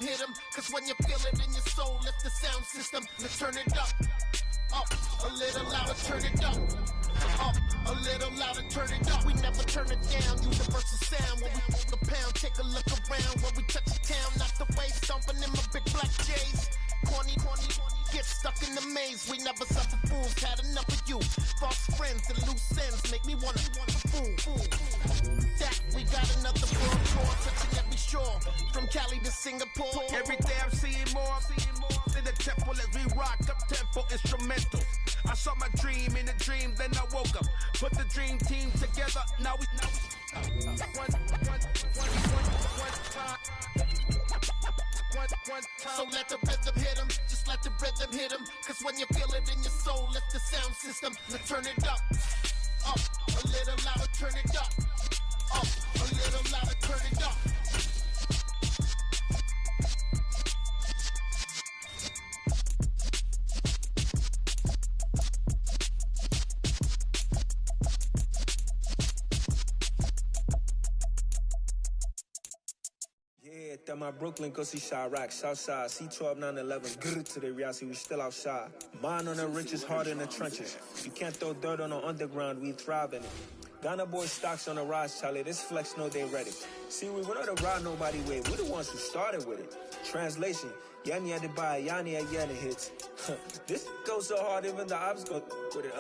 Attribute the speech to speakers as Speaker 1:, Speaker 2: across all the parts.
Speaker 1: hit them. Cause when you feel it in your soul, lift the sound system. Let's turn it up. Up, a little louder, turn it up. Up, a little louder, turn it up. We never turn it down, universal sound. When we pull the pound, take a look around. When we touch the town, not the way, stomping in my big black J's. Corny, get stuck in the maze. We never suffer fools, had enough of you. False friends and loose ends make me wanna fool. That we got another world tour, touching every shore. From Cali to Singapore.
Speaker 2: Every day I'm seeing more. In the temple as we rock up tempo instrumentals. I saw my dream in a dream, then I woke up. Put the dream team together, now we
Speaker 1: So let the rhythm hit them, just let the rhythm hit them. Cause when you feel it in your soul, lift the sound system. Let's turn it up. Up, a little louder, turn it up. Up, a little louder, turn it up.
Speaker 3: At my Brooklyn, go see Chirac, Southside, C12, 911, grrr to the reality, we still outside. Mine on the riches, heart in the trenches. You can't throw dirt on the underground, we thrive in it. Ghana boy stocks on the rise, Charlie, this flex know they ready. See, we were not to ride nobody with, we the ones who started with it. Translation, Yanni had to buy, Yanni had Yanni hits. This goes so hard, even the ops go with it,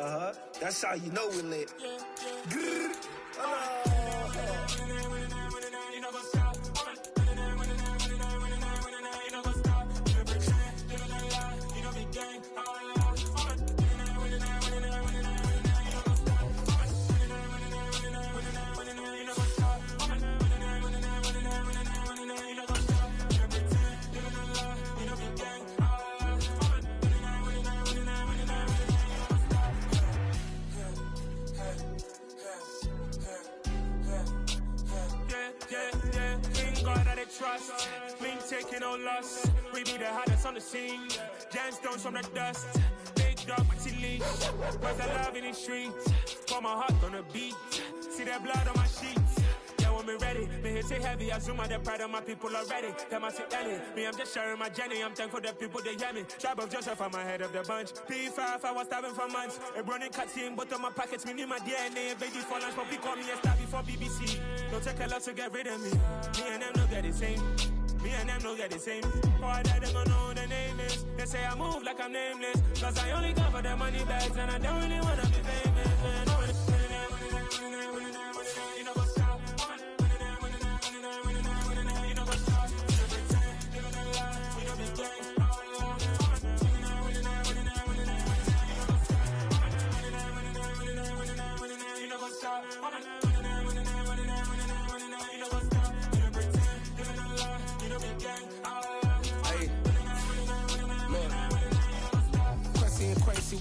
Speaker 3: That's how you know we're lit. Grrr,
Speaker 4: trust, we ain't taking no loss. We be the hottest on the scene. Gemstones from the dust. Big dog with your leash. Where's the love in the streets? Pour my heart on the beat. See that blood on my sheets. Yeah, when we ready, me hit it heavy. I zoom out the pride of my people already. Them I see Ellie. Me, I'm just sharing my journey. I'm thankful that people they hear me. Tribe of Joseph, I'm ahead of the bunch. P5, I was starving for months. A running cutscene, but on my pockets, me knew my DNA. Baby for lunch, but we call me a star before BBC. Don't take a lot to get rid of me. Me and them no get the same. Me and them no get the same. For I die, they gon' know who the name is. They say I move like I'm nameless. Cause I only come for the money bags and I don't really wanna be famous, man.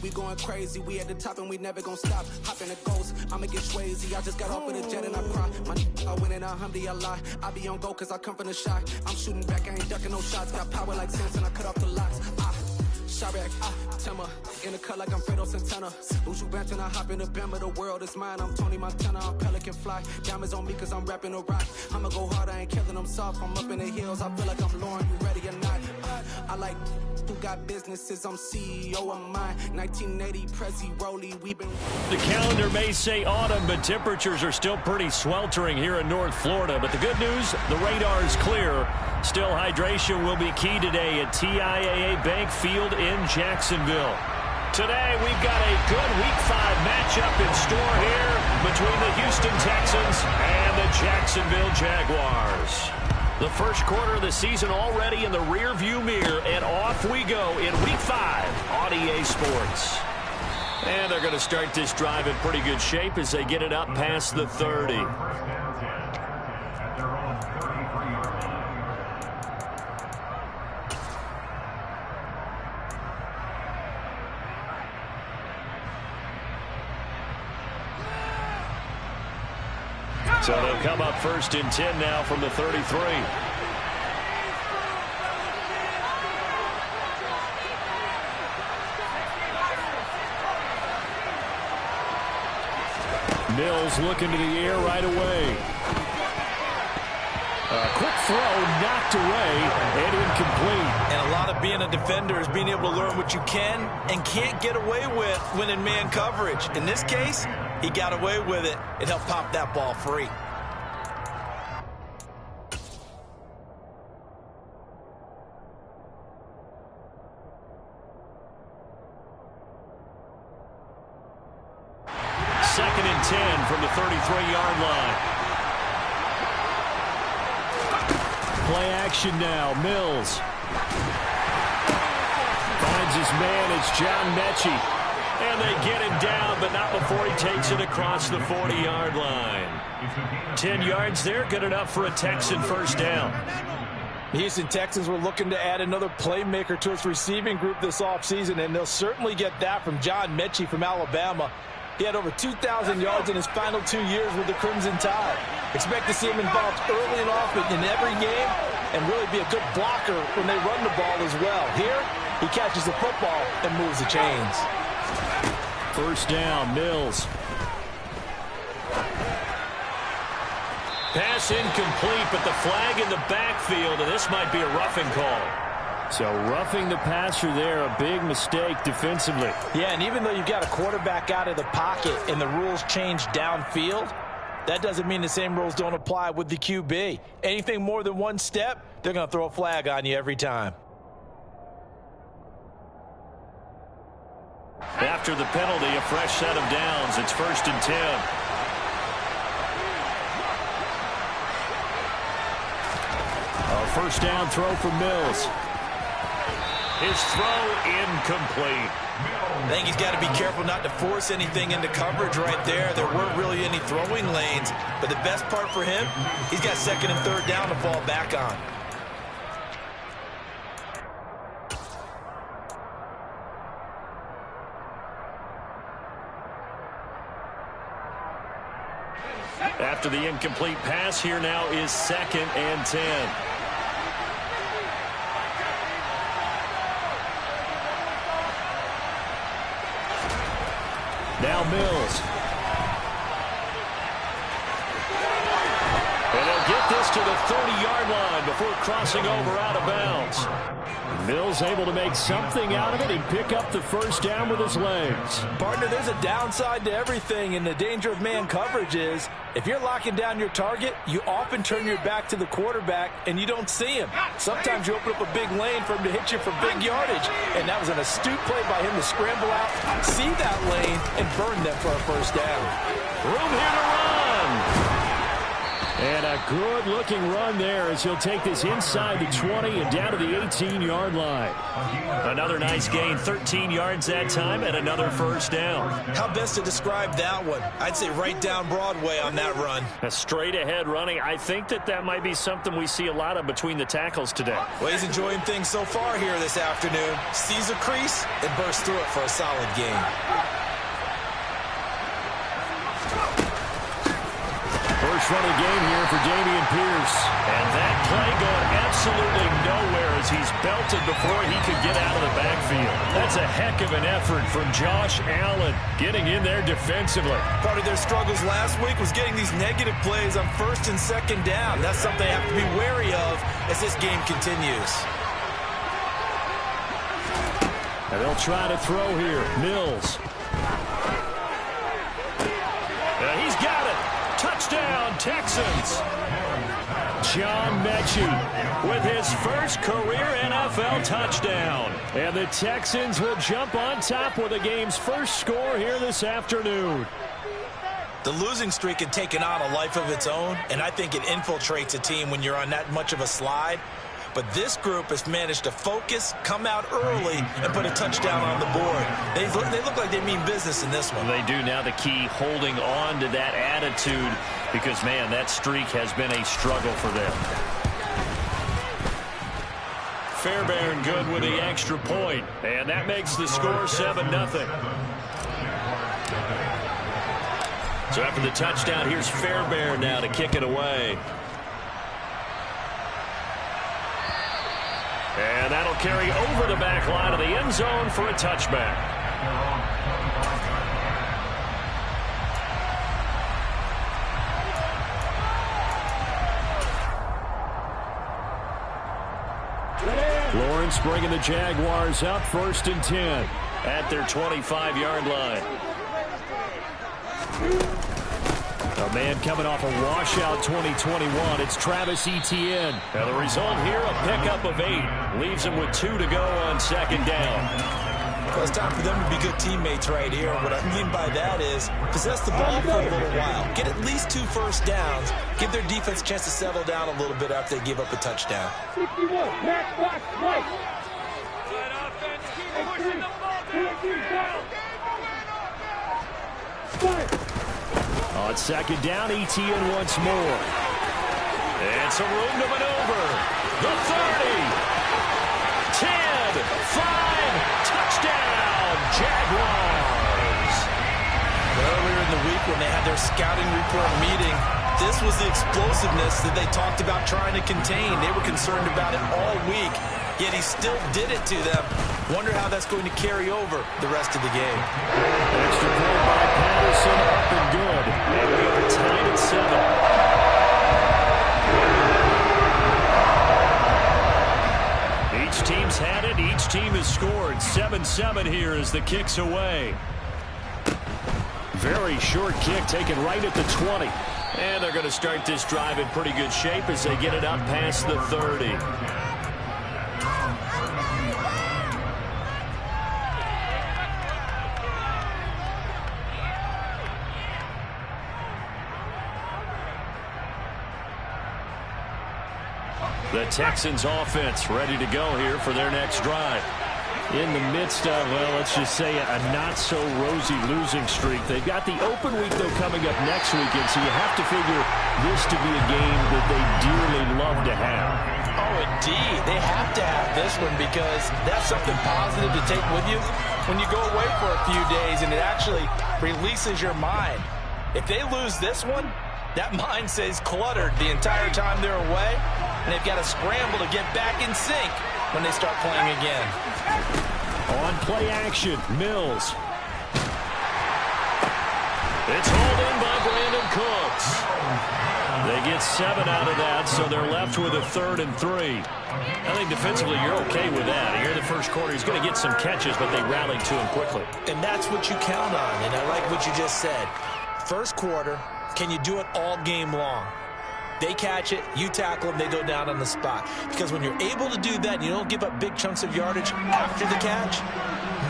Speaker 5: We going crazy, we at the top and we never gon' stop. Hop in the ghost, I'ma get swayzy. I just got off with a jet and I cry. My I win in a Humvee, I lie. I be on go cause I come from the shot. I'm shooting back, I ain't ducking no shots. Got power like Samson, I cut off the locks. Chirac, Tema, in the cut like I'm Fredo Santana. Uju Banton, I hop in the Bama, the world is mine. I'm Tony Montana, I'm Pelican Fly. Diamonds on me cause I'm rapping a rock. I'ma go hard, I ain't killing them soft. I'm up in the hills, I feel like I'm Lauren, you ready or not? I like who got businesses, I'm CEO of mine. 1980 Prezi Rolly, we been.
Speaker 6: The calendar may say autumn, but temperatures are still pretty sweltering here in North Florida. But the good news, the radar is clear. Still, hydration will be key today at TIAA Bank Field in Jacksonville. Today, we've got a good Week 5 matchup in store here between the Houston Texans and the Jacksonville Jaguars. The first quarter of the season already in the rearview mirror, and off we go in Week 5 on EA Sports. And they're going to start this drive in pretty good shape as they get it up past the 30. So they'll come up first and 10 now from the 33. Mills looking to the air right away. A quick throw knocked away and
Speaker 7: defender is being able to learn what you can and can't get away with when in man coverage. In this case, he got away with it and helped pop that ball free.
Speaker 6: Second and 10 from the 33-yard line. Play action now. Mills finds his man. It's John Mechie. And they get him down, but not before he takes it across the 40-yard line. 10 yards there, good enough for a Texan first down.
Speaker 7: The Houston Texans were looking to add another playmaker to its receiving group this offseason, and they'll certainly get that from John Mechie from Alabama. He had over 2,000 yards in his final 2 years with the Crimson Tide. Expect to see him involved early and often in every game and really be a good blocker when they run the ball as well. Here, he catches the football and moves the chains.
Speaker 6: First down, Mills. Pass incomplete, but the flag in the backfield, and this might be a roughing call. So roughing the passer there, a big mistake defensively.
Speaker 7: Yeah, and even though you've got a quarterback out of the pocket and the rules change downfield, that doesn't mean the same rules don't apply with the QB. Anything more than one step, they're going to throw a flag on you every time.
Speaker 6: After the penalty, a fresh set of downs. It's first and 10. A first down throw for Mills. His throw incomplete.
Speaker 7: I think he's got to be careful not to force anything into coverage right there. There weren't really any throwing lanes, but the best part for him, he's got second and third down to fall back on.
Speaker 6: After the incomplete pass, here now is second and 10. Now Mills. And he'll get this to the 30-yard line before crossing over out of bounds. Mills able to make something out of it and pick up the first down with his legs.
Speaker 7: Partner, there's a downside to everything, and the danger of man coverage is if you're locking down your target, you often turn your back to the quarterback and you don't see him. Sometimes you open up a big lane for him to hit you for big yardage, and that was an astute play by him to scramble out, see that lane, and burn them for a first down.
Speaker 6: Room here to run. And a good-looking run there as he'll take this inside the 20 and down to the 18-yard line. Another nice gain, 13 yards that time, and another first down.
Speaker 7: How best to describe that one? I'd say right down Broadway on that run.
Speaker 6: A straight-ahead running. I think that might be something we see a lot of between the tackles today.
Speaker 7: Well, he's enjoying things so far here this afternoon. Sees a crease and bursts through it for a solid gain.
Speaker 6: First run of the game here for Dameon Pierce. And that play going absolutely nowhere as he's belted before he could get out of the backfield. That's a heck of an effort from Josh Allen getting in there defensively.
Speaker 7: Part of their struggles last week was getting these negative plays on first and second down. That's something they have to be wary of as this game continues.
Speaker 6: And they'll try to throw here. Mills. He's got it. Touchdown, Texans. John Mechie with his first career NFL touchdown. And the Texans will jump on top with the game's first score here this afternoon.
Speaker 7: The losing streak had taken on a life of its own, and I think it infiltrates a team when you're on that much of a slide. But this group has managed to focus, come out early, and put a touchdown on the board. They look like they mean business in this one.
Speaker 6: They do. Now the key, holding on to that attitude, because, man, that streak has been a struggle for them. Fairbairn good with the extra point, and that makes the score 7-0. So after the touchdown, here's Fairbairn now to kick it away. And that'll carry over the back line of the end zone for a touchback. Lawrence bringing the Jaguars up 1st and 10 at their 25-yard line. A man coming off a washout 2021. It's Travis Etienne. And the result here, a pickup of 8. Leaves him with 2 to go on 2nd down.
Speaker 7: Well, it's time for them to be good teammates right here. What I mean by that is possess the ball for a little while. Get at least 2 first downs. Give their defense a chance to settle down a little bit after they give up a touchdown.
Speaker 8: 61, max box, right.
Speaker 4: Good offense, keep pushing the ball.
Speaker 6: On 2nd down, Etienne once more. And some room to maneuver. The 30. 10, 5. Touchdown, Jaguars.
Speaker 7: Earlier in the week when they had their scouting report meeting, this was the explosiveness that they talked about trying to contain. They were concerned about it all week, yet he still did it to them. Wonder how that's going to carry over the rest of the game.
Speaker 6: Extra point by Patterson, up and good. And we have a tied at 7. Each team's had it. Each team has scored. 7-7 here as the kick's away. Very short kick taken right at the 20. And they're going to start this drive in pretty good shape as they get it up past the 30. The Texans offense ready to go here for their next drive. In the midst of, well, let's just say a not-so-rosy losing streak. They've got the open week, though, coming up next weekend, so you have to figure this to be a game that they dearly love to have.
Speaker 7: Oh, indeed. They have to have this one because that's something positive to take with you when you go away for a few days, and it actually releases your mind. If they lose this one, that mind stays cluttered the entire time they're away, and they've got to scramble to get back in sync when they start playing again.
Speaker 6: On play action, Mills. It's hauled in by Brandon Cooks. They get 7 out of that, so they're left with a 3rd and 3. I think defensively you're okay with that. Here in the first quarter, he's going to get some catches, but they rallied to him quickly.
Speaker 7: And that's what you count on, and I like what you just said. First quarter, can you do it all game long? They catch it, you tackle them, they go down on the spot. Because when you're able to do that and you don't give up big chunks of yardage after the catch,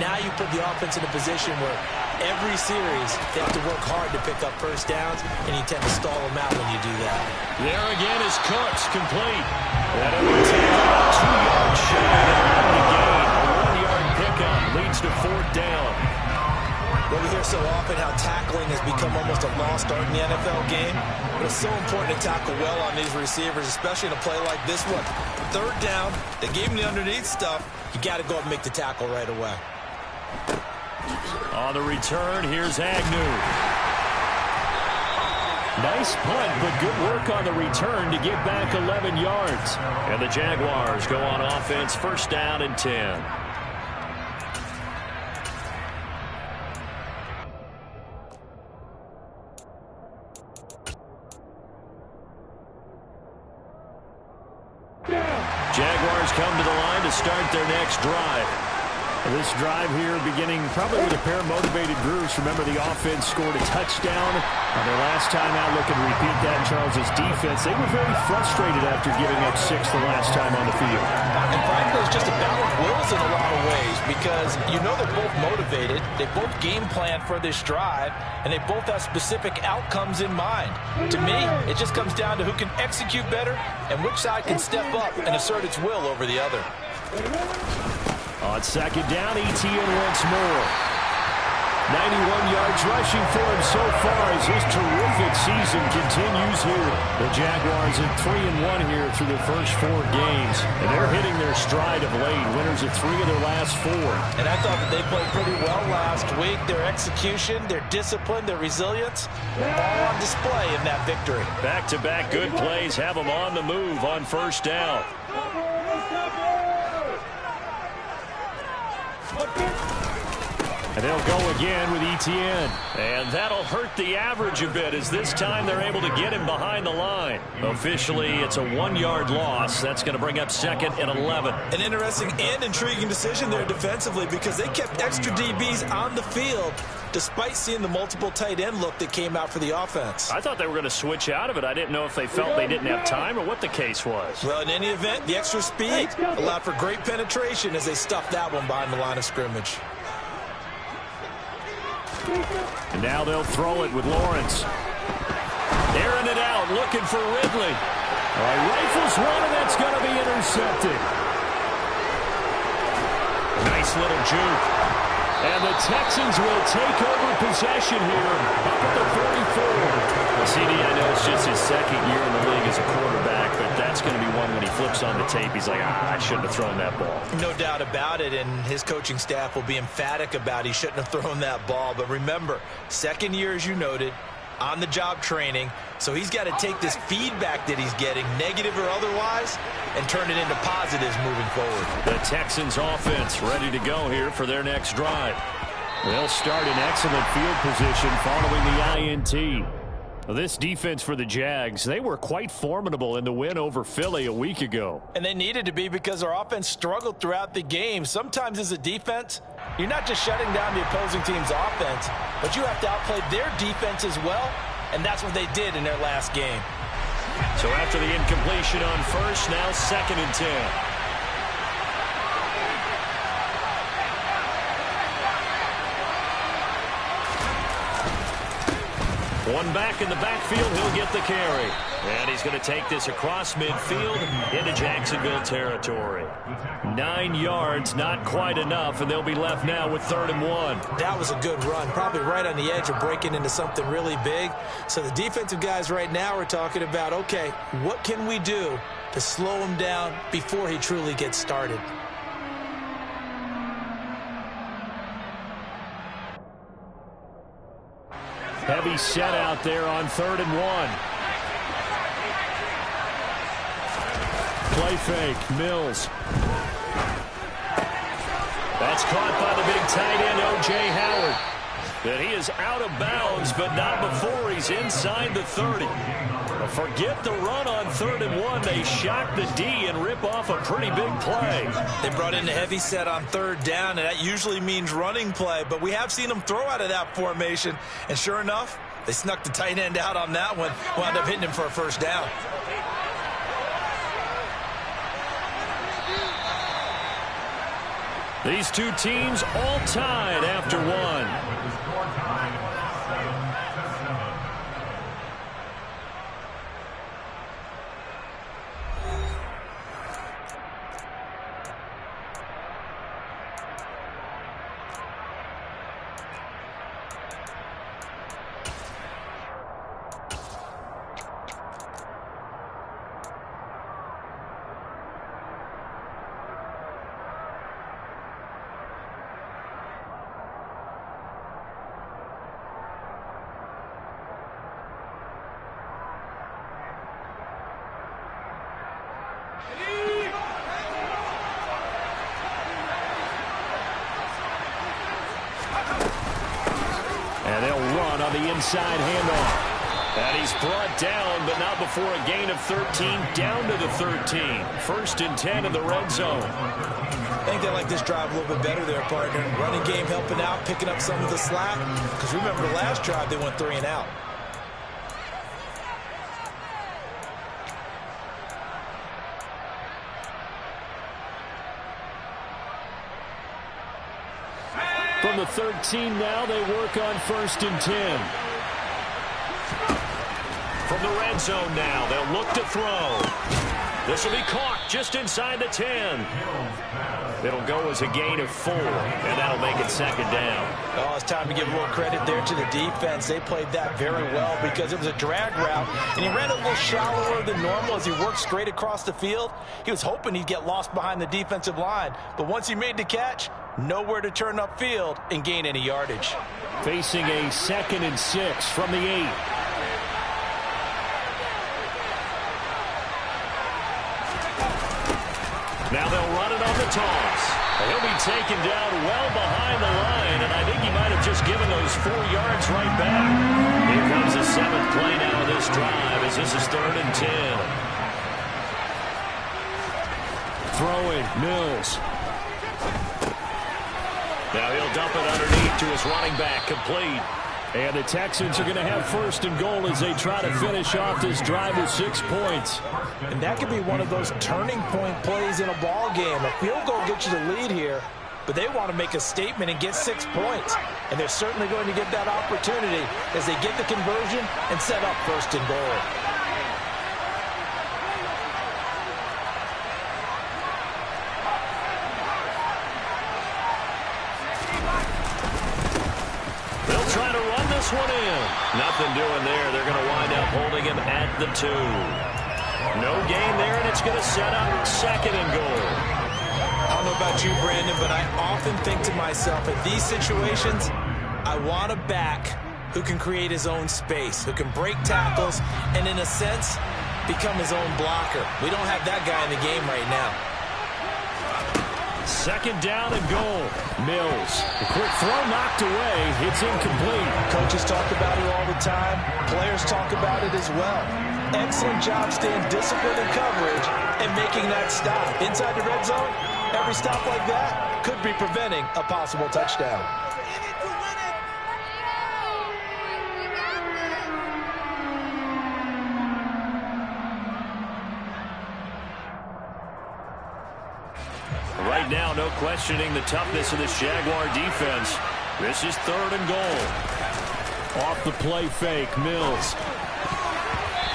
Speaker 7: now you put the offense in a position where every series they have to work hard to pick up first downs, and you tend to stall them out when you do that.
Speaker 6: There again is Cooks, complete. That over 2 yards shy of the gain. A 1-yard pickup leads to 4th down.
Speaker 7: Well, we hear so often how tackling has become almost a lost art in the NFL game. But it's so important to tackle well on these receivers, especially in a play like this one. 3rd down, they gave him the underneath stuff. You got to go up and make the tackle right away.
Speaker 6: On the return, here's Agnew. Nice punt, but good work on the return to get back 11 yards. And the Jaguars go on offense, 1st down and 10. Jaguars come to the line to start their next drive. This drive here beginning probably with a pair of motivated groups. Remember, the offense scored a touchdown on their last time out. Looking to repeat that. Charles's defense, they were very frustrated after giving up 6 the last time on the field.
Speaker 7: And frankly, it's just a battle of wills in a lot of ways because you know they're both motivated. They both game plan for this drive, and they both have specific outcomes in mind. To me, it just comes down to who can execute better and which side can step up and assert its will over the other.
Speaker 6: On 2nd down, Etienne once more. 91 yards rushing for him so far as his terrific season continues here. The Jaguars at 3-1 here through the first 4 games. And they're hitting their stride of late. Winners of 3 of their last 4.
Speaker 7: And I thought that they played pretty well last week. Their execution, their discipline, their resilience, all on display in that victory.
Speaker 6: Back-to-back good plays have them on the move on 1st down. And they'll go again with Etienne. And that'll hurt the average a bit as this time they're able to get him behind the line. Officially, it's a 1-yard loss. That's going to bring up 2nd and 11.
Speaker 7: An interesting and intriguing decision there defensively because they kept extra DBs on the field despite seeing the multiple tight end look that came out for the offense.
Speaker 6: I thought they were going to switch out of it. I didn't know if they felt they didn't have time or what the case was.
Speaker 7: Well, in any event, the extra speed allowed for great penetration as they stuffed that one behind the line of scrimmage.
Speaker 6: And now they'll throw it with Lawrence. Airing it out, looking for Ridley. Rifles one, and that's going to be intercepted. Nice little juke. And the Texans will take over possession here up at the 44. CD, I know it's just his 2nd year in the league as a quarterback, but that's going to be one when he flips on the tape. He's like, I shouldn't have thrown that ball.
Speaker 7: No doubt about it, and his coaching staff will be emphatic about he shouldn't have thrown that ball. But remember, 2nd year, as you noted, on-the-job training, so he's got to take this feedback that he's getting, negative or otherwise, and turn it into positives moving forward.
Speaker 6: The Texans offense ready to go here for their next drive. They'll start in excellent field position following the INT. This defense for the Jags, they were quite formidable in the win over Philly a week ago.
Speaker 7: And they needed to be because our offense struggled throughout the game. Sometimes as a defense, you're not just shutting down the opposing team's offense, but you have to outplay their defense as well, and that's what they did in their last game.
Speaker 6: So after the incompletion on first, now 2nd and 10. One back in the backfield, he'll get the carry. And he's going to take this across midfield into Jacksonville territory. 9 yards, not quite enough, and they'll be left now with 3rd and 1.
Speaker 7: That was a good run, probably right on the edge of breaking into something really big. So the defensive guys right now are talking about, okay, what can we do to slow him down before he truly gets started?
Speaker 6: Heavy set out there on 3rd and 1. Play fake, Mills. That's caught by the big tight end, O.J. Howard. But he is out of bounds, but not before he's inside the 30. But forget the run on 3rd and 1. They shock the D and rip off a pretty big play.
Speaker 7: They brought in the heavy set on 3rd down, and that usually means running play. But we have seen them throw out of that formation. And sure enough, they snuck the tight end out on that one. Wound up hitting him for a 1st down.
Speaker 6: These two teams all tied after one. And they'll run on the inside handoff. And he's brought down, but not before a gain of 13, down to the 13. 1st and 10 in the red zone.
Speaker 7: I think they like this drive a little bit better there, partner. Running game helping out, picking up some of the slack. Because remember, the last drive, they went 3 and out.
Speaker 6: From the 13 now, they work on 1st and 10. From the red zone now, they'll look to throw. This will be caught just inside the 10. It'll go as a gain of 4, and that'll make it 2nd down.
Speaker 7: Oh, it's time to give a little credit there to the defense. They played that very well because it was a drag route, and he ran a little shallower than normal as he worked straight across the field. He was hoping he'd get lost behind the defensive line, but once he made the catch, nowhere to turn upfield and gain any yardage.
Speaker 6: Facing a 2nd and 6 from the 8. Now they'll run it on the toss. He'll be taken down well behind the line, and I think he might have just given those 4 yards right back. Here comes the 7th play now of this drive as this is 3rd and 10.
Speaker 9: Throwing, Mills.
Speaker 6: Now he'll dump it underneath to his running back, complete.
Speaker 9: And the Texans are going to have 1st and goal as they try to finish off this drive with 6 points.
Speaker 7: And that could be one of those turning point plays in a ball game. A field goal gets you the lead here, but they want to make a statement and get 6 points. And they're certainly going to get that opportunity as they get the conversion and set up 1st and goal.
Speaker 6: One in. Nothing doing there. They're going to wind up holding him at the 2. No gain there, and it's going to set up 2nd and goal.
Speaker 7: I don't know about you, Brandon, but I often think to myself, in these situations, I want a back who can create his own space, who can break tackles, and in a sense, become his own blocker. We don't have that guy in the game right now.
Speaker 9: 2nd down and goal. Mills. The quick throw knocked away. It's incomplete.
Speaker 7: Coaches talk about it all the time. Players talk about it as well. Excellent job staying disciplined in coverage and making that stop. Inside the red zone, every stop like that could be preventing a possible touchdown.
Speaker 6: Right now, no questioning the toughness of this Jaguar defense. This is 3rd and goal.
Speaker 9: Off the play fake, Mills.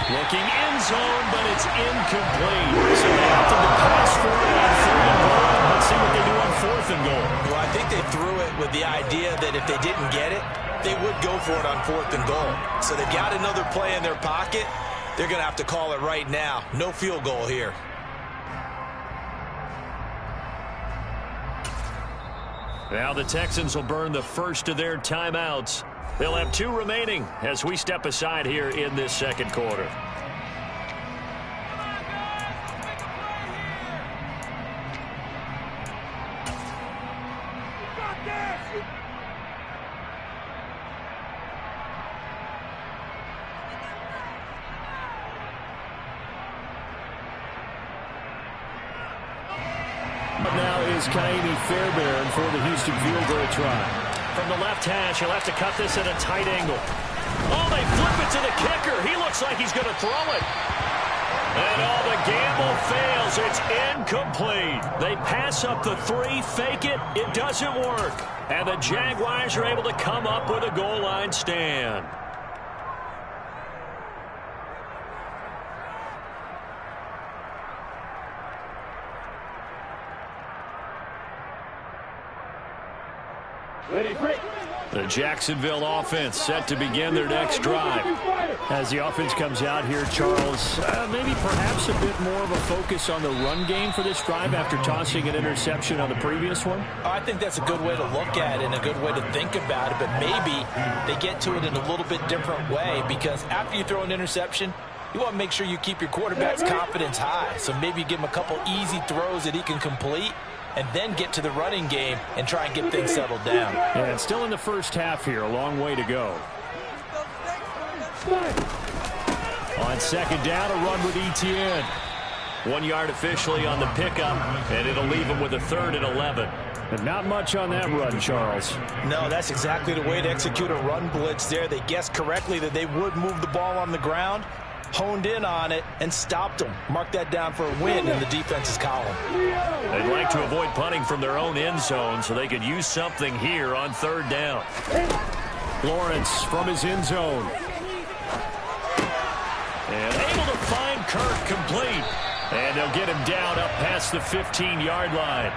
Speaker 6: Looking end zone, but it's incomplete. So they opted to pass for it on 3rd and goal. Let's see what they do on 4th and goal.
Speaker 7: Well, I think they threw it with the idea that if they didn't get it, they would go for it on 4th and goal. So they've got another play in their pocket. They're going to have to call it right now. No field goal here.
Speaker 6: Now the Texans will burn the first of their timeouts. They'll have 2 remaining as we step aside here in this 2nd quarter.
Speaker 9: Now is Kaimi Fairbairn for the Houston field goal try.
Speaker 6: From the left hash, he'll have to cut this at a tight angle. Oh, they flip it to the kicker. He looks like he's going to throw it. And the gamble fails. It's incomplete. They pass up the 3, fake it. It doesn't work. And the Jaguars are able to come up with a goal line stand.
Speaker 9: The Jacksonville offense set to begin their next drive. As the offense comes out here, Charles, maybe perhaps a bit more of a focus on the run game for this drive after tossing an interception on the previous one?
Speaker 7: I think that's a good way to look at it and a good way to think about it, but maybe they get to it in a little bit different way because after you throw an interception, you want to make sure you keep your quarterback's confidence high. So maybe give him a couple easy throws that he can complete and then get to the running game and try and get things settled down.
Speaker 9: Yeah, and still in the first half here, a long way to go. On 2nd down, a run with Etienne.
Speaker 6: 1 yard officially on the pickup, and it'll leave him with a 3rd and 11.
Speaker 9: But not much on that run, Charles.
Speaker 7: No, that's exactly the way to execute a run blitz there. They guessed correctly that they would move the ball on the ground, honed in on it, and stopped them. Mark that down for a win in the defense's column.
Speaker 6: They'd like to avoid punting from their own end zone so they could use something here on 3rd down.
Speaker 9: Lawrence from his end zone.
Speaker 6: And able to find Kirk complete. And they'll get him down up past the 15-yard line.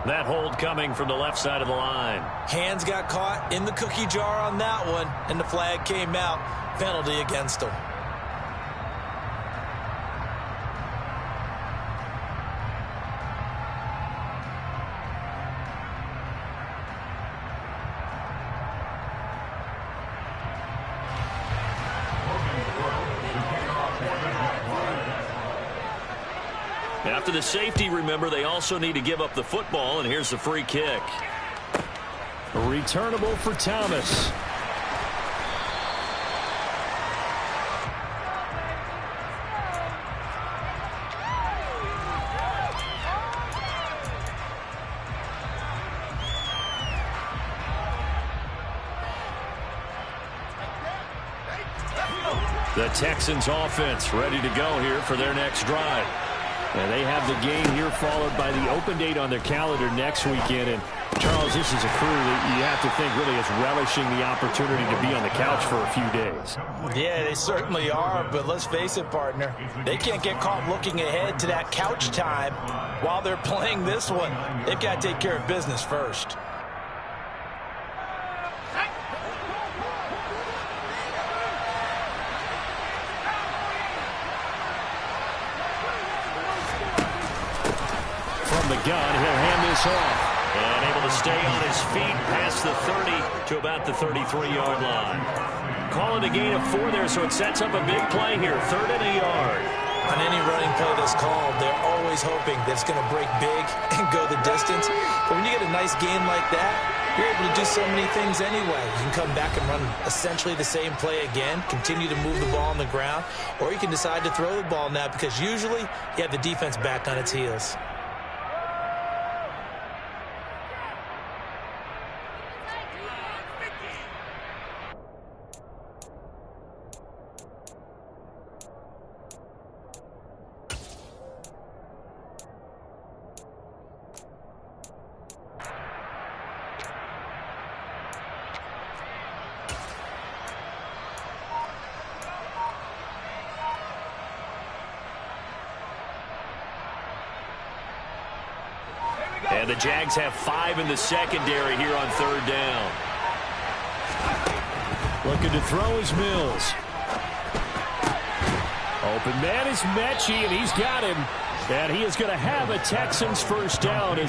Speaker 6: That hold coming from the left side of the line.
Speaker 7: Hands got caught in the cookie jar on that one, and the flag came out. Penalty against them.
Speaker 6: After the safety, remember, they also need to give up the football, and here's the free kick.
Speaker 9: Returnable for Thomas.
Speaker 6: The Texans offense ready to go here for their next drive.
Speaker 9: And they have the game here followed by the open date on their calendar next weekend. And, Charles, this is a crew that you have to think really is relishing the opportunity to be on the couch for a few days.
Speaker 7: Yeah, they certainly are, but let's face it, partner. They can't get caught looking ahead to that couch time while they're playing this one. They've got to take care of business first.
Speaker 9: The gun, he'll hand this off.
Speaker 6: And able to stay on his feet past the 30 to about the 33-yard line. Calling a gain of 4 there, so it sets up a big play here. 3rd and a yard.
Speaker 7: On any running play that's called, they're always hoping that it's going to break big and go the distance. But when you get a nice gain like that, you're able to do so many things anyway. You can come back and run essentially the same play again, continue to move the ball on the ground, or you can decide to throw the ball now because usually you have the defense back on its heels.
Speaker 6: And the Jags have 5 in the secondary here on 3rd down.
Speaker 9: Looking to throw is Mills. Open man is Mechie, and he's got him. And he is going to have a Texans first down.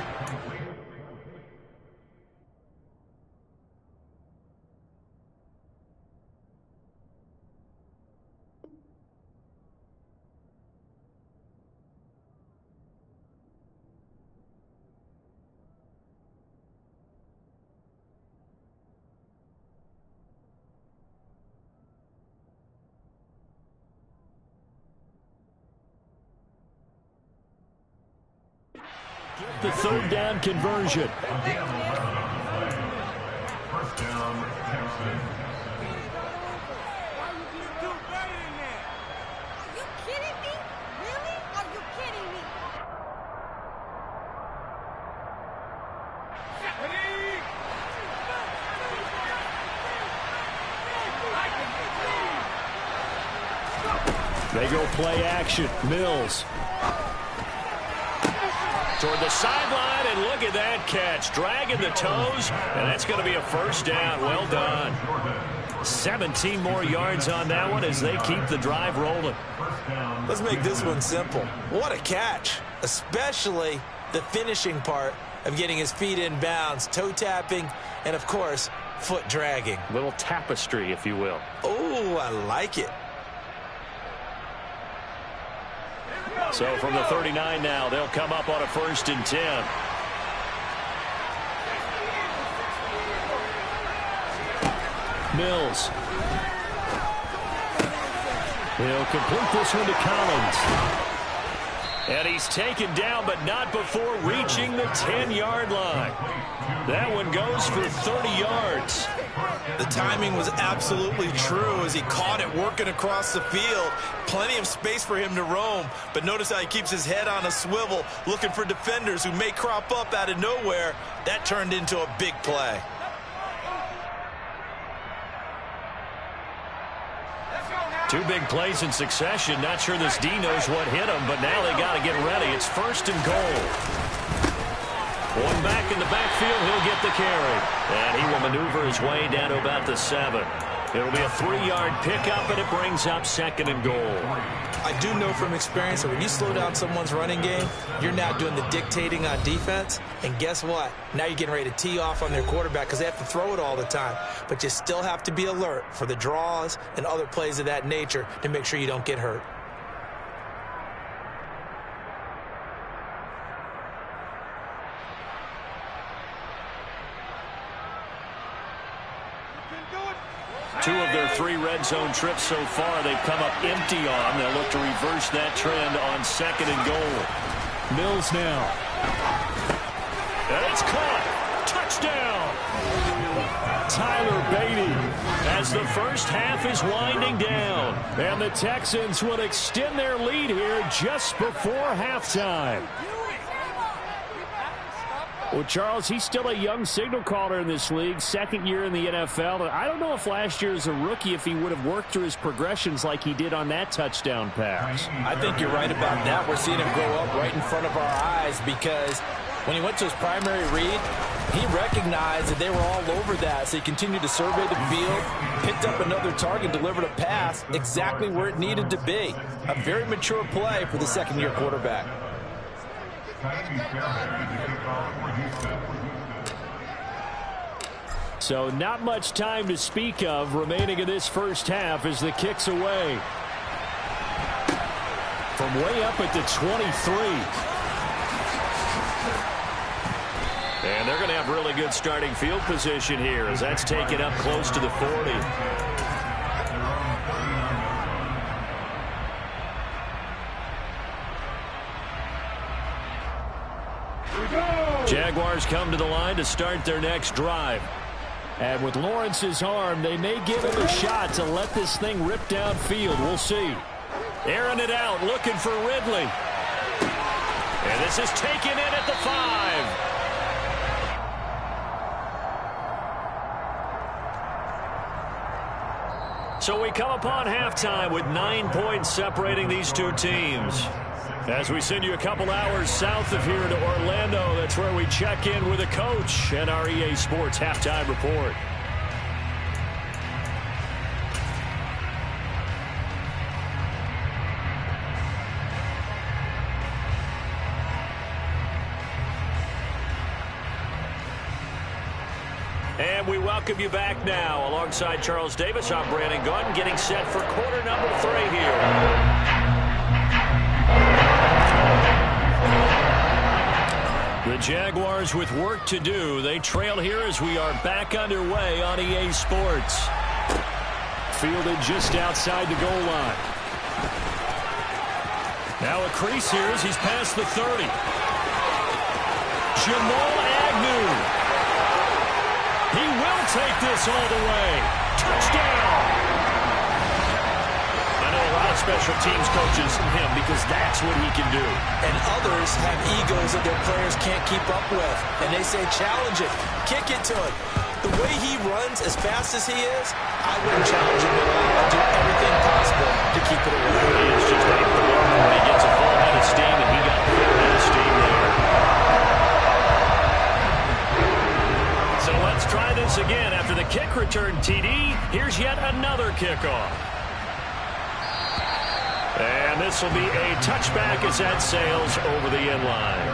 Speaker 9: The 3rd down conversion.
Speaker 10: First down, Texans.
Speaker 11: Are you kidding me? Really? Are you kidding me?
Speaker 9: They go play action. Mills.
Speaker 6: Toward the sideline, and look at that catch. Dragging the toes, and that's going to be a first down. Well done. 17 more yards on that one as they keep the drive rolling.
Speaker 7: Let's make this one simple. What a catch, especially the finishing part of getting his feet in bounds, toe tapping, and, of course, foot dragging.
Speaker 6: Little tapestry, if you will.
Speaker 7: Oh, I like it.
Speaker 6: So from the 39 now, they'll come up on a 1st and 10.
Speaker 9: Mills. He'll complete this one to Collins.
Speaker 6: And he's taken down, but not before reaching the 10-yard line. That one goes for 30 yards.
Speaker 7: The timing was absolutely true as he caught it working across the field. Plenty of space for him to roam, but notice how he keeps his head on a swivel looking for defenders who may crop up out of nowhere. That turned into a big play.
Speaker 6: Two big plays in succession. Not sure this D knows what hit him, but now they got to get ready. It's 1st and goal. One back in the backfield, he'll get the carry. And he will maneuver his way down to about the 7. It'll be a 3-yard pickup, and it brings up 2nd and goal.
Speaker 7: I do know from experience that when you slow down someone's running game, you're now doing the dictating on defense. And guess what? Now you're getting ready to tee off on their quarterback because they have to throw it all the time. But you still have to be alert for the draws and other plays of that nature to make sure you don't get hurt.
Speaker 6: 2 of their 3 red zone trips so far, they've come up empty on. They'll look to reverse that trend on 2nd and goal.
Speaker 9: Mills now.
Speaker 6: And it's caught. Touchdown.
Speaker 9: Tyler Beatty as the first half is winding down. And the Texans will extend their lead here just before halftime. Well, Charles, he's still a young signal caller in this league, 2nd year in the NFL. I don't know if last year as a rookie if he would have worked through his progressions like he did on that touchdown pass.
Speaker 7: I think you're right about that. We're seeing him grow up right in front of our eyes because when he went to his primary read, he recognized that they were all over that, so he continued to survey the field, picked up another target, delivered a pass exactly where it needed to be. A very mature play for the 2nd-year quarterback.
Speaker 9: So not much time to speak of remaining in this first half as the kick's away. From way up at the 23.
Speaker 6: And they're going to have really good starting field position here as that's taken up close to the 40. Jaguars come to the line to start their next drive.
Speaker 9: And with Lawrence's arm, they may give him a shot to let this thing rip downfield. We'll see.
Speaker 6: Airing it out, looking for Ridley. And this is taken in at the 5. So we come upon halftime with 9 points separating these two teams. As we send you a couple hours south of here to Orlando, that's where we check in with a coach and our EA Sports Halftime Report. And we welcome you back now. Alongside Charles Davis, I'm Brandon Gordon, getting set for quarter number 3 here. The Jaguars with work to do. They trail here as we are back underway on EA Sports.
Speaker 9: Fielded just outside the goal line.
Speaker 6: Now a crease here as he's past the 30. Jamal Agnew. He will take this all the way. Touchdown. I know a lot of special teams coaches him because that's what he can do.
Speaker 7: And others have egos that their players can't keep up with. And they say, challenge it. Kick it to him. The way he runs as fast as he is, I wouldn't challenge him at all. I'd do everything possible to keep it away.
Speaker 6: He is just waiting for the moment when he gets a full head of steam, and he got a full head of steam there. So let's try this again. After the kick return TD, here's yet another kickoff. And this will be a touchback as that sails over the end line.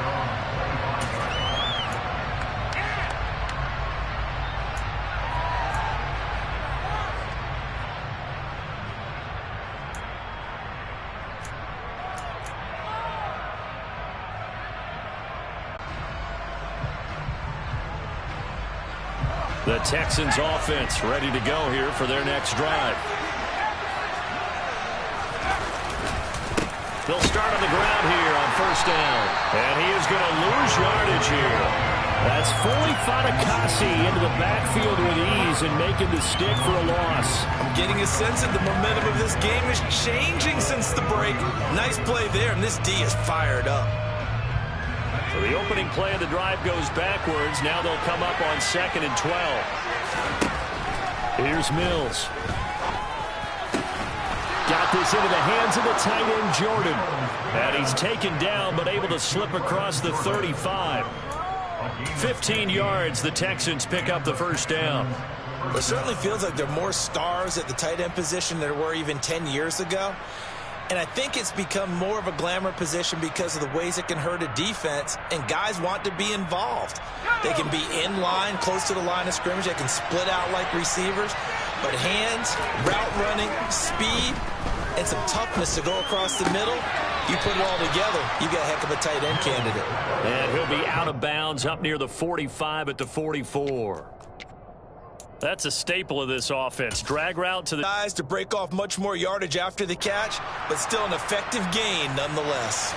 Speaker 6: The Texans offense ready to go here for their next drive. They'll start on the ground here on first down. And he is going to lose yardage here.
Speaker 9: That's fully Fatukasi into the backfield with ease and making the stick for a loss.
Speaker 7: I'm getting a sense that the momentum of this game is changing since the break. Nice play there, and this D is fired up.
Speaker 6: So the opening play of the drive goes backwards. Now they'll come up on 2nd and 12.
Speaker 9: Here's Mills. Got this into the hands of the tight end, Jordan.
Speaker 6: And he's taken down, but able to slip across the 35. 15 yards, the Texans pick up the first down.
Speaker 7: It certainly feels like there are more stars at the tight end position than there were even 10 years ago. And I think it's become more of a glamour position because of the ways it can hurt a defense, and guys want to be involved. They can be in line, close to the line of scrimmage. They can split out like receivers. But hands, route running, speed, and some toughness to go across the middle, you put it all together, you got a heck of a tight end candidate.
Speaker 6: And he'll be out of bounds up near the 45 at the 44. That's a staple of this offense. Drag route to the
Speaker 7: guys to break off much more yardage after the catch, but still an effective gain nonetheless.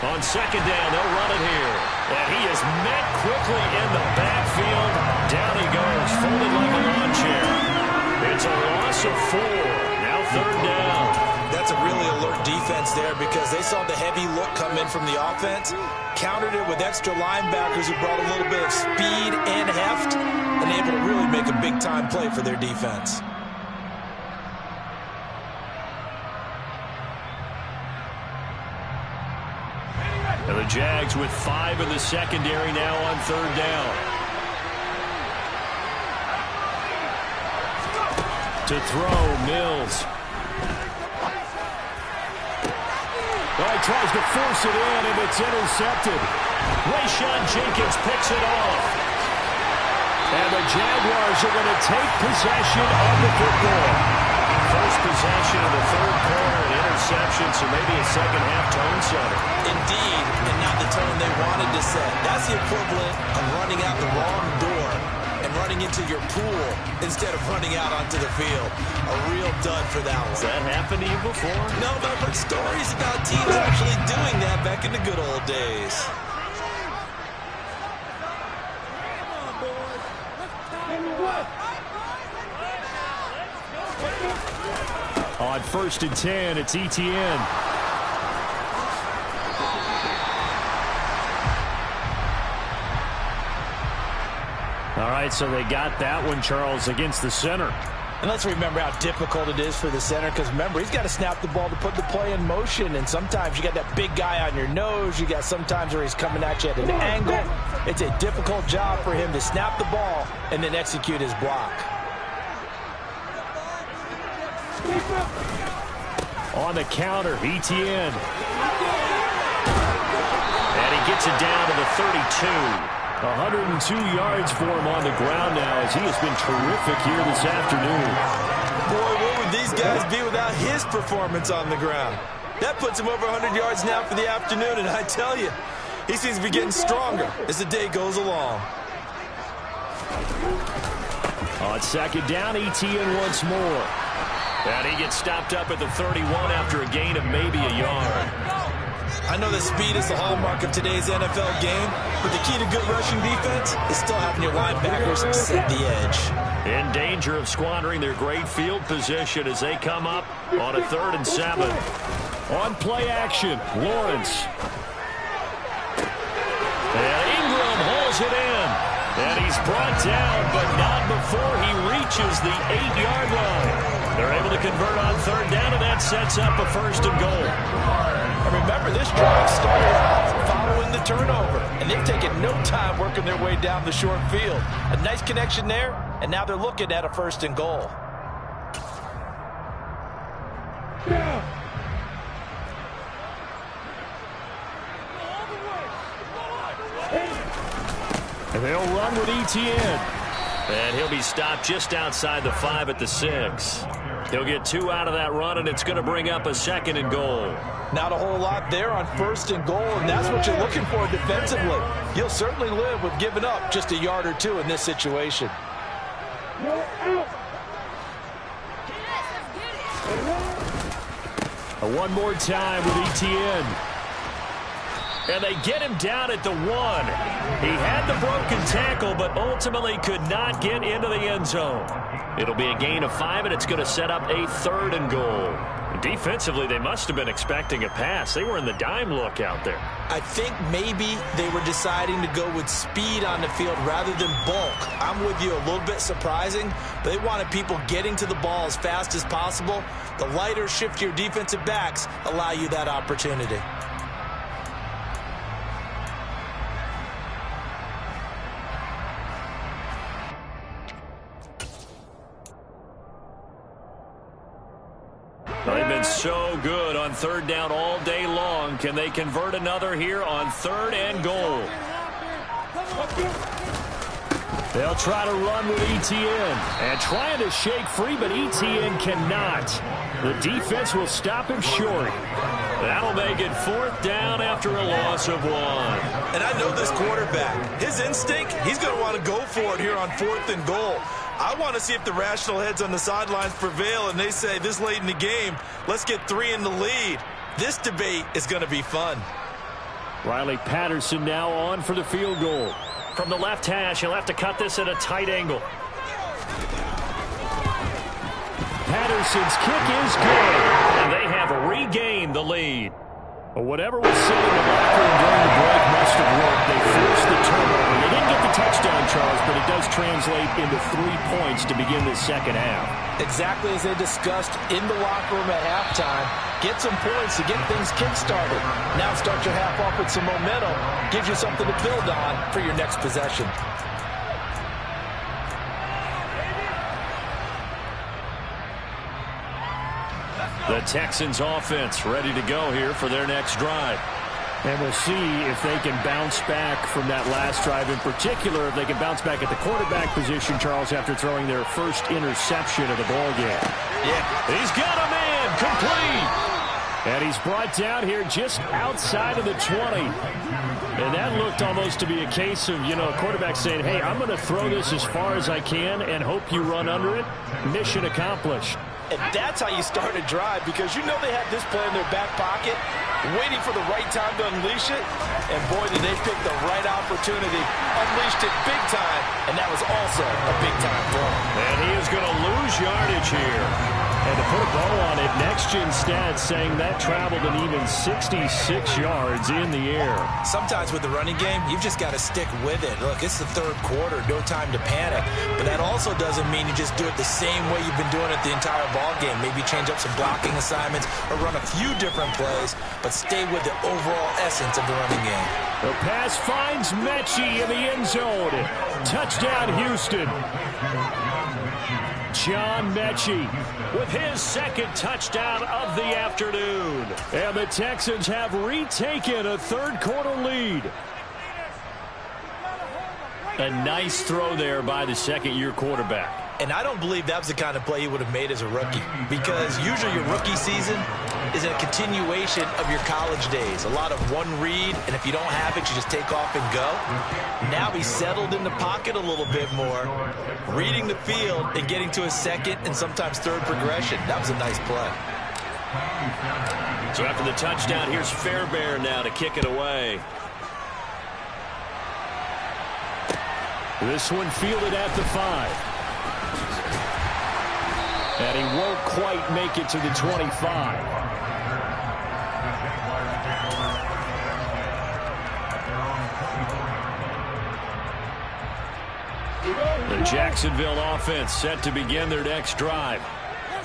Speaker 6: On second down, they'll run it here. And he is met quickly in the backfield. Down he goes, folded like a lawn chair. It's a loss of 4. Now third down.
Speaker 7: That's a really alert defense there because they saw the heavy look come in from the offense, countered it with extra linebackers who brought a little bit of speed and heft, and able to really make a big-time play for their defense.
Speaker 6: And the Jags with 5 in the secondary now on third down. To throw, Mills. Well, he tries to force it in, and it's intercepted. Rayshawn Jenkins picks it off. And the Jaguars are going to take possession of the football. First possession of the third quarter, an interception, so maybe a second-half tone setter.
Speaker 7: Indeed, and not the tone they wanted to set. That's the equivalent of running out the wrong door and running into your pool instead of running out onto the field. A real dud for that one.
Speaker 6: Has that happened to you before?
Speaker 7: No, but I've heard stories about teams actually doing that back in the good old days.
Speaker 6: On 1st and 10, it's ETN. All right, so they got that one, Charles, against the center.
Speaker 7: And let's remember how difficult it is for the center, because remember, he's got to snap the ball to put the play in motion, and sometimes you got that big guy on your nose. You got sometimes where he's coming at you at an angle. It's a difficult job for him to snap the ball and then execute his block.
Speaker 6: On the counter, ETN. And he gets it down to the 32. 102 yards for him on the ground now as he has been terrific here this afternoon.
Speaker 7: Boy, what would these guys be without his performance on the ground? That puts him over 100 yards now for the afternoon, and I tell you, he seems to be getting stronger as the day goes along.
Speaker 6: On second down, ETN once more. And he gets stopped up at the 31 after a gain of maybe a yard.
Speaker 7: I know that speed is the hallmark of today's NFL game, but the key to good rushing defense is still having your linebackers set the edge.
Speaker 6: In danger of squandering their great field position as they come up on a 3rd and 7. On play action, Lawrence. And Ingram holds it in. And he's brought down, but not before he reaches the 8-yard line. They're able to convert on 3rd down, and that sets up a 1st and goal.
Speaker 7: And remember, this drive started off following the turnover, and they've taken no time working their way down the short field. A nice connection there, and now they're looking at a 1st and goal.
Speaker 6: And they'll run with ETN. And he'll be stopped just outside the 5 at the 6. He'll get 2 out of that run, and it's going to bring up a 2nd and goal.
Speaker 7: Not a whole lot there on 1st and goal, and that's what you're looking for defensively. You'll certainly live with giving up just a yard or 2 in this situation.
Speaker 6: One more time with ETN. And they get him down at the 1. He had the broken tackle, but ultimately could not get into the end zone. It'll be a gain of 5, and it's going to set up a 3rd and goal. Defensively, they must have been expecting a pass. They were in the dime look out there.
Speaker 7: I think maybe they were deciding to go with speed on the field rather than bulk. I'm with you, a little bit surprising. But they wanted people getting to the ball as fast as possible. The lighter, shiftier defensive backs allow you that opportunity.
Speaker 6: They've been so good on 3rd down all day long. Can they convert another here on 3rd and goal? They'll try to run with Etienne. And trying to shake free, but Etienne cannot. The defense will stop him short. That'll make it 4th down after a loss of 1.
Speaker 7: And I know this quarterback. His instinct, he's going to want to go for it here on 4th and goal. I want to see if the rational heads on the sidelines prevail and they say this late in the game, let's get 3 in the lead. This debate is going to be fun.
Speaker 6: Riley Patterson now on for the field goal. From the left hash, he'll have to cut this at a tight angle. Patterson's kick is good, and they have regained the lead. But whatever was said in the locker room during the break must have worked. They forced the turnover. They didn't get the touchdown, Charles, but it does translate into 3 points to begin the second half.
Speaker 7: Exactly as they discussed in the locker room at halftime. Get some points to get things kick-started. Now start your half off with some momentum. Gives you something to build on for your next possession.
Speaker 6: The Texans offense ready to go here for their next drive. And we'll see if they can bounce back from that last drive. In particular, if they can bounce back at the quarterback position, Charles, after throwing their first interception of the ballgame.
Speaker 7: Yeah.
Speaker 6: He's got a man complete. And he's brought down here just outside of the 20. And that looked almost to be a case of, a quarterback saying, hey, I'm going to throw this as far as I can and hope you run under it. Mission accomplished.
Speaker 7: And that's how you start a drive, because you know they had this play in their back pocket, waiting for the right time to unleash it. And boy, did they pick the right opportunity. Unleashed it big time, and that was also a big-time throw.
Speaker 6: And he is going to lose yardage here. And to put a bow on it, Next Gen Stats saying that traveled an even 66 yards in the air.
Speaker 7: Sometimes with the running game, you've just got to stick with it. Look, it's the 3rd quarter, no time to panic. But that also doesn't mean you just do it the same way you've been doing it the entire ball game. Maybe change up some blocking assignments or run a few different plays, but stay with the overall essence of the running game.
Speaker 6: The pass finds Mechie in the end zone. Touchdown, Houston. John Mechie with his 2nd touchdown of the afternoon. And the Texans have retaken a 3rd quarter lead. A nice throw there by the 2nd-year quarterback.
Speaker 7: And I don't believe that was the kind of play he would have made as a rookie, because usually your rookie season is a continuation of your college days. A lot of one read, and if you don't have it, you just take off and go. Now he's settled in the pocket a little bit more, reading the field and getting to his 2nd and sometimes 3rd progression. That was a nice play.
Speaker 6: So after the touchdown, here's Fairbairn now to kick it away. This one fielded at the 5. And he won't quite make it to the 25. The Jacksonville offense set to begin their next drive.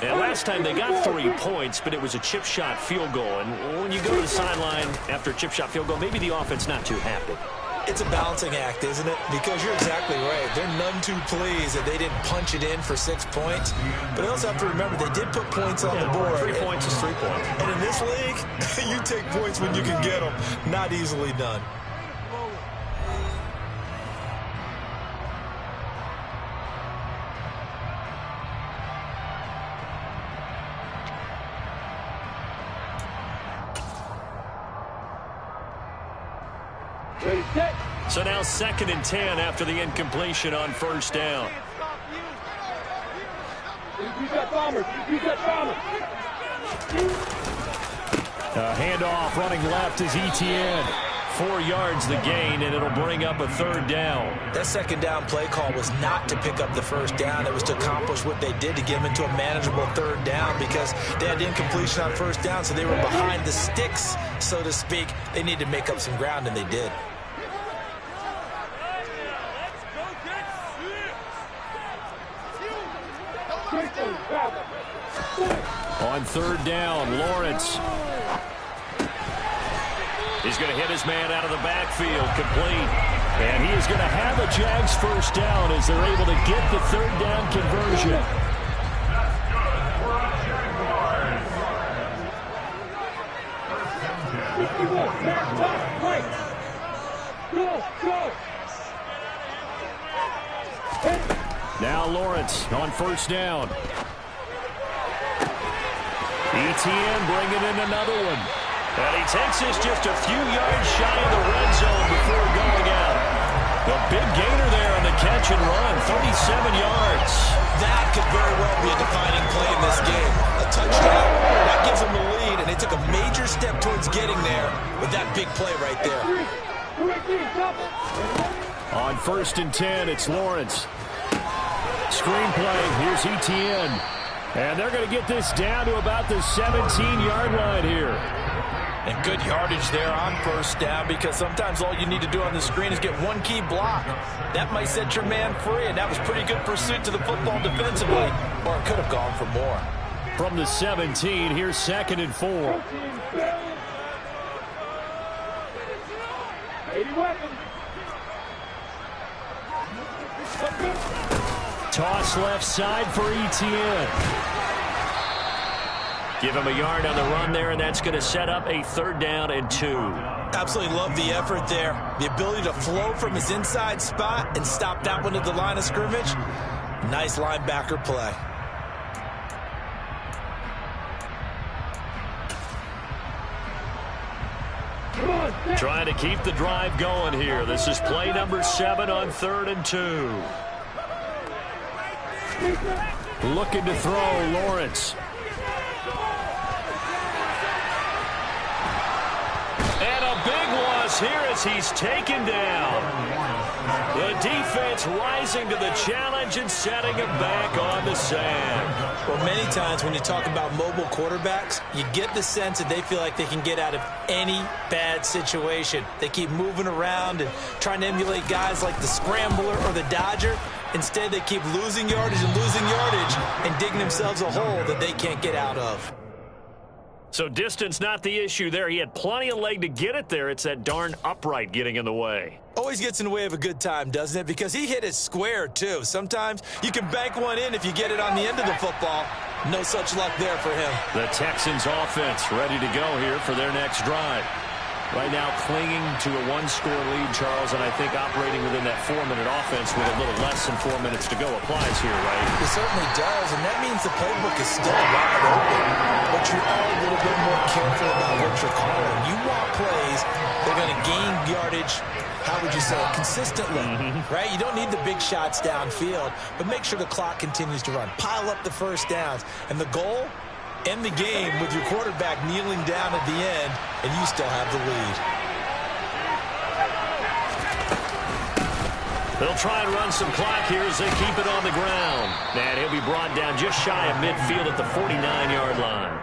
Speaker 6: And last time they got 3 points, but it was a chip shot field goal. And when you go to the sideline after a chip shot field goal, maybe the offense not too happy.
Speaker 7: It's a balancing act, isn't it? Because you're exactly right. They're none too pleased that they didn't punch it in for 6 points. But you also have to remember they did put points on the board.
Speaker 6: 3 points is 3 points.
Speaker 7: And in this league, you take points when you can get them. Not easily done.
Speaker 6: So now 2nd and 10 after the incompletion on 1st down. Handoff running left is Etienne. 4 yards the gain, and it'll bring up a 3rd down.
Speaker 7: That 2nd down play call was not to pick up the 1st down. It was to accomplish what they did, to get them into a manageable 3rd down, because they had incompletion on 1st down, so they were behind the sticks, so to speak. They needed to make up some ground, and they did.
Speaker 6: On 3rd down, Lawrence. He's going to hit his man out of the backfield, complete. And he is going to have a Jags 1st down as they're able to get the 3rd down conversion. Lawrence on first down. ETN bringing in another one. And he takes this just a few yards shy of the red zone before going out. The big gainer there on the catch and run, 37 yards.
Speaker 7: That could very well be a defining play in this game. A touchdown, that gives them the lead, and they took a major step towards getting there with that big play right there.
Speaker 6: On first and 10, it's Lawrence. Screenplay, here's ETN. And they're going to get this down to about the 17-yard line here.
Speaker 7: And good yardage there on first down, because sometimes all you need to do on the screen is get one key block. That might set your man free, and that was pretty good pursuit to the football defensively, or it could have gone for more.
Speaker 6: From the 17, here's 2nd and 4. Toss left side for ETN. Give him a yard on the run there, and that's going to set up a 3rd down and 2.
Speaker 7: Absolutely love the effort there. The ability to flow from his inside spot and stop that one at the line of scrimmage. Nice linebacker play.
Speaker 6: Trying to keep the drive going here. This is play number 7 on 3rd and 2. Looking to throw, Lawrence. And a big loss here as he's taken down. The defense rising to the challenge and setting him back on the sand.
Speaker 7: Well, many times when you talk about mobile quarterbacks, you get the sense that they feel like they can get out of any bad situation. They keep moving around and trying to emulate guys like the Scrambler or the Dodger. Instead, they keep losing yardage and digging themselves a hole that they can't get out of.
Speaker 6: So distance not the issue there. He had plenty of leg to get it there. It's that darn upright getting in the way.
Speaker 7: Always gets in the way of a good time, doesn't it? Because he hit it square, too. Sometimes you can bank one in if you get it on the end of the football. No such luck there for him.
Speaker 6: The Texans offense ready to go here for their next drive. Right now clinging to a 1-score lead, Charles, and I think operating within that 4-minute offense with a little less than 4 minutes to go applies here, right?
Speaker 7: It certainly does, and that means the playbook is still wide open. But you are a little bit more careful about what you're calling. You want plays that are going to gain yardage, how would you say, consistently, right? You don't need the big shots downfield, but make sure the clock continues to run. Pile up the first downs. And the goal? End the game with your quarterback kneeling down at the end, and you still have the lead.
Speaker 6: They'll try and run some clock here as they keep it on the ground. And he'll be brought down just shy of midfield at the 49-yard line.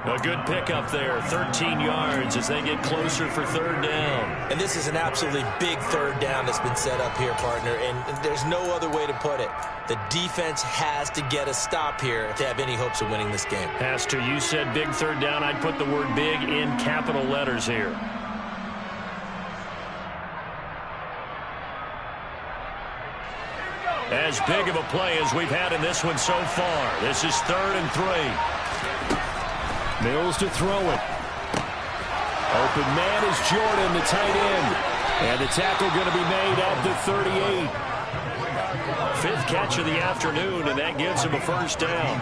Speaker 6: A good pickup there, 13 yards as they get closer for 3rd down.
Speaker 7: And this is an absolutely big 3rd down that's been set up here, partner, and there's no other way to put it. The defense has to get a stop here to have any hopes of winning this game.
Speaker 6: Has to. You said big 3rd down. I'd put the word big in capital letters here. As big of a play as we've had in this one so far. This is 3rd and 3. Mills to throw it. Open man is Jordan, the tight end. And the tackle going to be made at the 38. 5th catch of the afternoon, and that gives him a 1st down.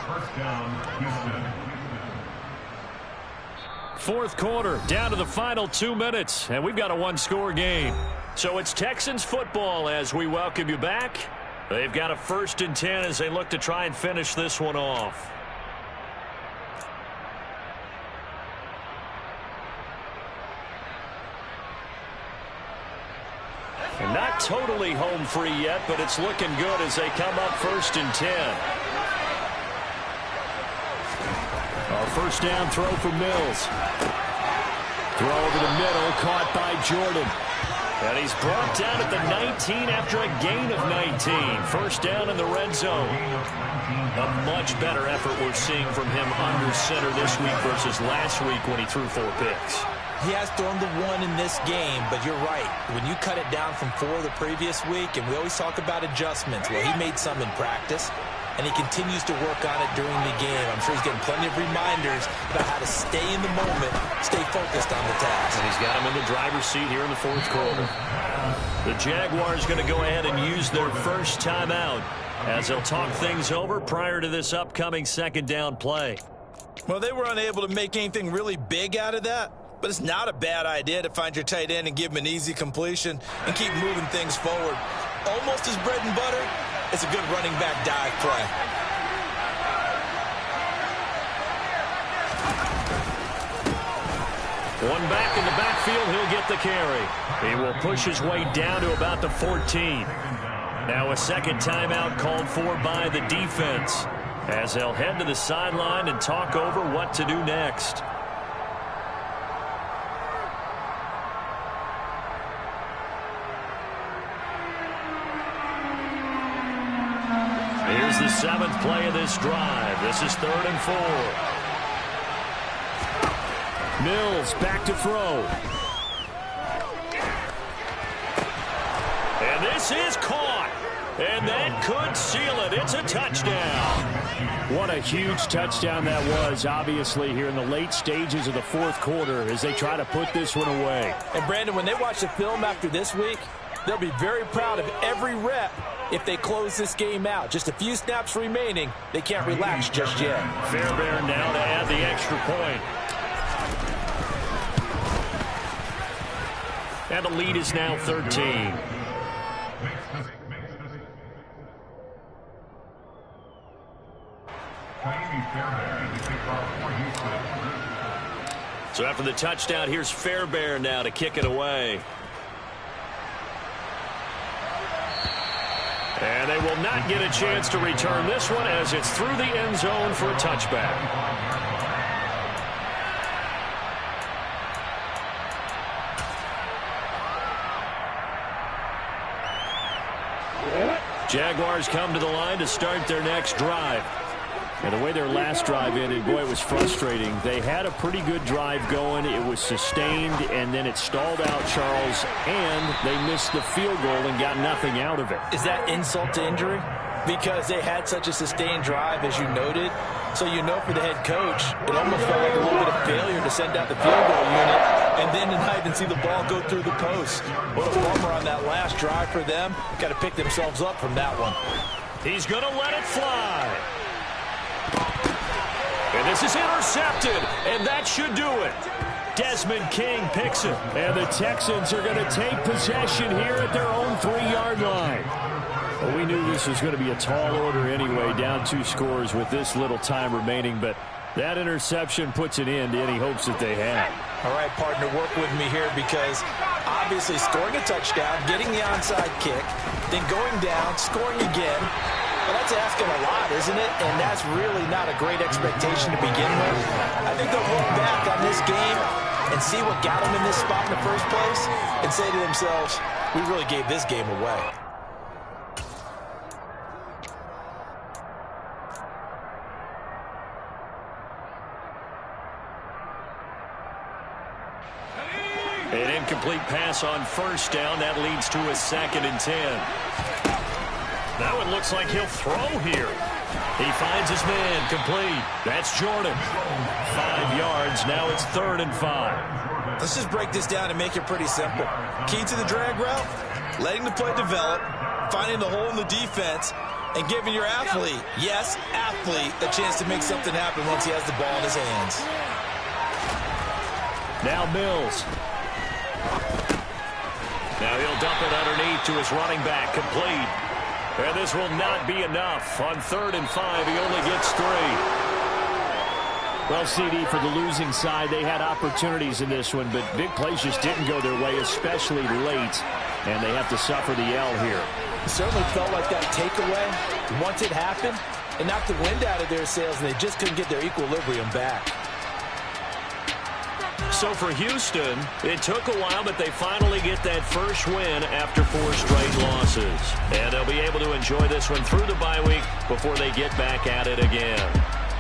Speaker 10: First down, Houston.
Speaker 6: 4th quarter, down to the final 2 minutes, and we've got a 1-score game. So it's Texans football as we welcome you back. They've got a 1st and 10 as they look to try and finish this one off. And not totally home free yet, but it's looking good as they come up 1st and 10. A 1st down throw for Mills. Throw over the middle, caught by Jordan. And he's brought down at the 19 after a gain of 19. 1st down in the red zone. A much better effort we're seeing from him under center this week versus last week when he threw 4 picks.
Speaker 7: He has thrown the 1 in this game, but you're right. When you cut it down from 4 the previous week, and we always talk about adjustments, well, he made some in practice. and he continues to work on it during the game. I'm sure he's getting plenty of reminders about how to stay in the moment, stay focused on the task.
Speaker 6: And he's got him in the driver's seat here in the fourth quarter. The Jaguars going to go ahead and use their first timeout as they'll talk things over prior to this upcoming second down play.
Speaker 7: Well, they were unable to make anything really big out of that, but it's not a bad idea to find your tight end and give him an easy completion and keep moving things forward. Almost his bread and butter. It's a good running back dive play.
Speaker 6: One back in the backfield, he'll get the carry. He will push his way down to about the 14. Now a second timeout called for by the defense as they'll head to the sideline and talk over what to do next. Here's the 7th play of this drive. This is 3rd and 4. Mills back to throw. And this is caught. And that could seal it. It's a touchdown.
Speaker 9: What a huge touchdown that was, obviously, here in the late stages of the fourth quarter as they try to put this one away.
Speaker 7: And, Brandon, when they watch the film after this week, they'll be very proud of every rep if they close this game out. Just a few snaps remaining. They can't relax just yet.
Speaker 6: Fairbairn now to add the extra point. And the lead is now 13. So after the touchdown, here's Fairbairn now to kick it away. And they will not get a chance to return this one as it's through the end zone for a touchback. Jaguars come to the line to start their next drive. And the way their last drive ended, boy, it was frustrating. They had a pretty good drive going. It was sustained, and then it stalled out, Charles, and they missed the field goal and got nothing out of it.
Speaker 7: Is that insult to injury? Because they had such a sustained drive, as you noted. So you know for the head coach, it almost felt like a little bit of failure to send out the field goal unit and then not even see the ball go through the post. What a bummer on that last drive for them. Got to pick themselves up from that one.
Speaker 6: He's going to let it fly. And this is intercepted, and that should do it. Desmond King picks it.
Speaker 9: And the Texans are going to take possession here at their own 3-yard line. Well, we knew this was going to be a tall order anyway, down 2 scores with this little time remaining, but that interception puts an end to any hopes that they had.
Speaker 7: All right, partner, work with me here because obviously scoring a touchdown, getting the onside kick, then going down, scoring again. Well, that's asking a lot, isn't it? And that's really not a great expectation to begin with. I think they'll look back on this game and see what got them in this spot in the first place and say to themselves, we really gave this game away.
Speaker 6: An incomplete pass on first down. That leads to a 2nd and 10. That one looks like he'll throw here. He finds his man complete. That's Jordan. 5 yards. Now it's 3rd and 5.
Speaker 7: Let's just break this down and make it pretty simple. Key to the drag route, letting the play develop, finding the hole in the defense, and giving your athlete, yes, athlete, a chance to make something happen once he has the ball in his hands.
Speaker 6: Now Mills. Now he'll dump it underneath to his running back, complete. And this will not be enough. On 3rd and 5, he only gets 3.
Speaker 9: Well, CD, for the losing side, they had opportunities in this one, but big plays just didn't go their way, especially late, and they have to suffer the L here.
Speaker 7: It certainly felt like that takeaway, once it happened, it knocked the wind out of their sails, and they just couldn't get their equilibrium back.
Speaker 6: So for Houston, it took a while, but they finally get that first win after 4 straight losses. And they'll be able to enjoy this one through the bye week before they get back at it again.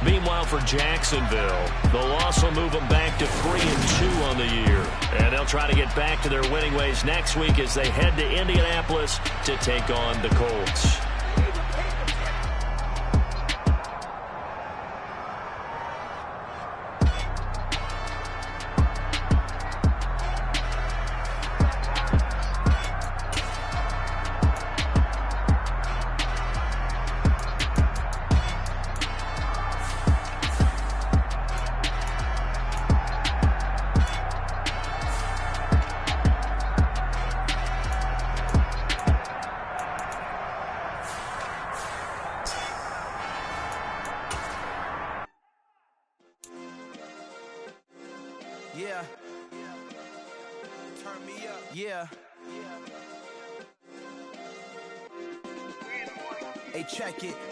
Speaker 6: Meanwhile, for Jacksonville, the loss will move them back to 3-2 on the year. And they'll try to get back to their winning ways next week as they head to Indianapolis to take on the Colts.
Speaker 5: Yeah. Turn me up. Yeah. Hey, check it.